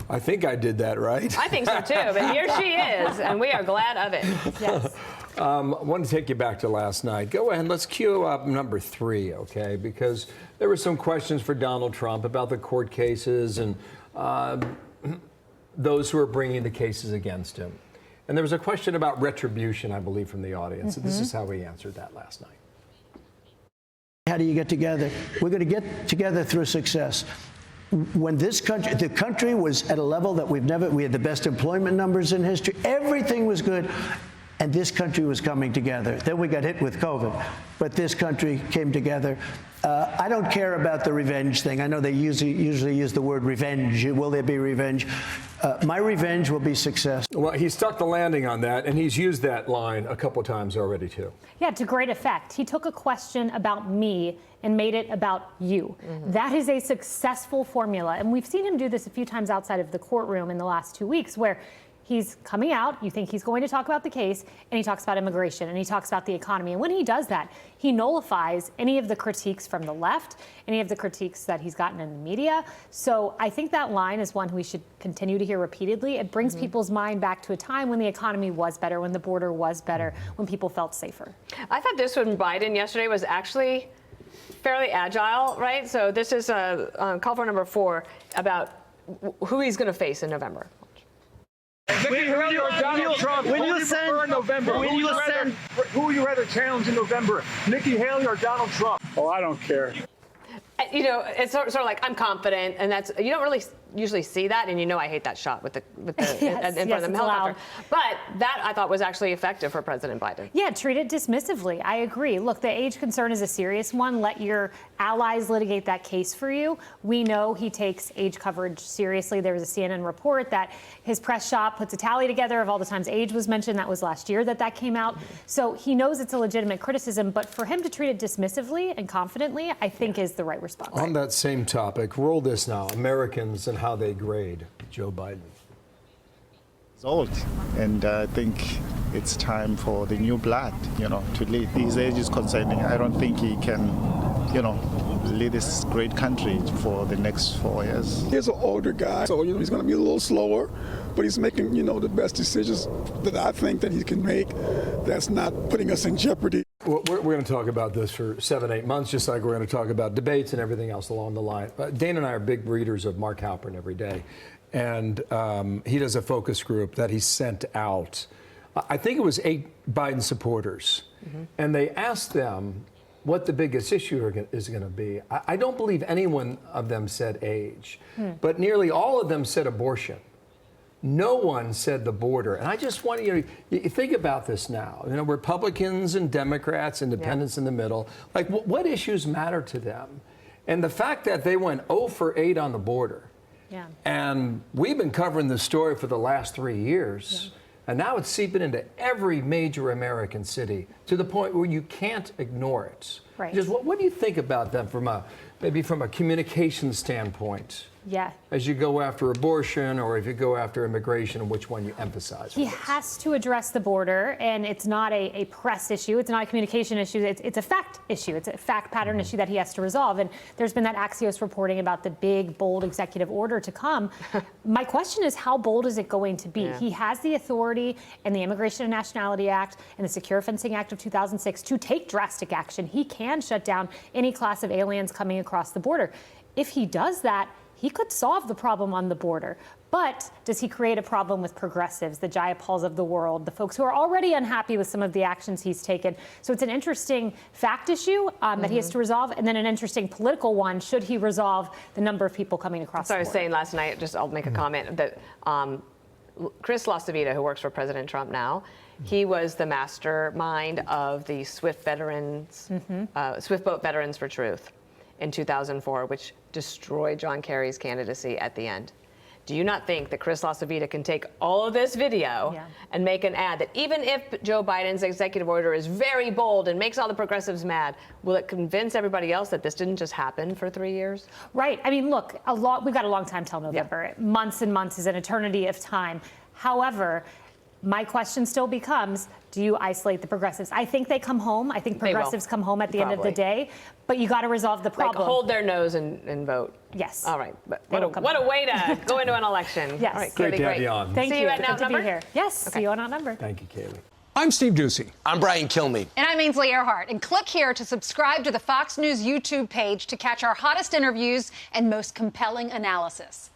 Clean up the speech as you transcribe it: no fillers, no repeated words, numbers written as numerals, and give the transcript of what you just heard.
I think I did that right. I think so too, but here she is, and we are glad of it. Yes. I want to take you back to last night. Go ahead, let's cue up number 3, okay? Because there were some questions for Donald Trump about the court cases and those who are bringing the cases against him. And there was a question about retribution, I believe, from the audience. Mm-hmm. This is how he answered that last night. How do you get together? We're going to get together through success. When the country was at a level that we had the best employment numbers in history, everything was good, and this country was coming together. Then we got hit with COVID, but this country came together. I don't care about the revenge thing. I know they usually use the word revenge. Will there be revenge? My revenge will be success. Well, he stuck the landing on that, and he's used that line a couple of times already, too. Yeah, to great effect. He took a question about me and made it about you. Mm-hmm. That is a successful formula, and we've seen him do this a few times outside of the courtroom in the last 2 weeks, where he's coming out, you think he's going to talk about the case, and he talks about immigration, and he talks about the economy. And when he does that, he nullifies any of the critiques from the left, any of the critiques that he's gotten in the media. So I think that line is one we should continue to hear repeatedly. It brings people's mind back to a time when the economy was better, when the border was better, when people felt safer. I thought this one Biden yesterday was actually fairly agile, right? So this is call for number 4 about who he's going to face in November. Nikki Haley or Donald Trump? Who would you rather challenge in November? Nikki Haley or Donald Trump? Oh, I don't care. You know, it's sort of like I'm confident, and that's you don't really usually see that, and you know I hate that shot with the yes, in front of the helicopter. But that I thought was actually effective for President Biden. Yeah, treat it dismissively. I agree. Look, the age concern is a serious one. Let your allies litigate that case for you. We know he takes age coverage seriously. There was a CNN report that his press shop puts a tally together of all the times age was mentioned. That was last year that came out. So he knows it's a legitimate criticism, but for him to treat it dismissively and confidently, I think is the right response. On that same topic, roll this now. Americans and how they grade Joe Biden. He's old, and I think it's time for the new blood, to lead. His age is concerning. I don't think he can, lead this great country for the next 4 years. He's an older guy, so he's going to be a little slower, but he's making, the best decisions that I think that he can make. That's not putting us in jeopardy. Well, we're going to talk about this for 7-8 months, just like we're going to talk about debates and everything else along the line. Dana and I are big readers of Mark Halperin every day, and he does a focus group that he sent out. I think it was 8 Biden supporters, and they asked them what the biggest issue is going to be. I don't believe any one of them said age, but nearly all of them said abortion. No one said the border. And I just want you to think about this now. Republicans and Democrats, independents in the middle, like what issues matter to them? And the fact that they went 0 for 8 on the border. Yeah. And we've been covering this story for the last 3 years. Yeah. And now it's seeping into every major American city to the point where you can't ignore it. Right. Just what do you think about them maybe from a communication standpoint? Yeah. As you go after abortion or if you go after immigration, which one you emphasize? He has to address the border, and it's not a press issue. It's not a communication issue. It's a fact issue. It's a fact pattern issue that he has to resolve. And there's been that Axios reporting about the big, bold executive order to come. My question is, how bold is it going to be? Yeah. He has the authority in the Immigration and Nationality Act and the Secure Fencing Act of 2006 to take drastic action. He can shut down any class of aliens coming across the border. If he does that, he could solve the problem on the border. But does he create a problem with progressives, the Jayapals of the world, the folks who are already unhappy with some of the actions he's taken? So it's an interesting fact issue that he has to resolve, and then an interesting political one, should he resolve the number of people coming across the border. So I was saying last night, I'll make a comment, that Chris LaSavita, who works for President Trump now, he was the mastermind of the Swift Boat Veterans for Truth in 2004, which destroyed John Kerry's candidacy at the end. Do you not think that Chris LaSavita can take all of this video and make an ad that even if Joe Biden's executive order is very bold and makes all the progressives mad, will it convince everybody else that this didn't just happen for 3 years? Right. I mean, look, we've got a long time till November. Months and months is an eternity of time. However, My question still becomes, do you isolate the progressives? I think they come home. I think They will. progressives come home at the end of the Probably. day. But you got to resolve the Like problem. hold their nose and vote. Yes. All right. But They what don't come a home. way to go into an election. Yes. All right, Great Kayleigh, to have you on. Thank See you. you at Good to be Outnumbered? here. Yes. See you on Outnumbered. Thank you, Kayleigh. I'm Steve Ducey. I'm Brian Kilmeade. And I'm Ainsley Earhart. And click here to subscribe to the Fox News YouTube page to catch our hottest interviews and most compelling analysis.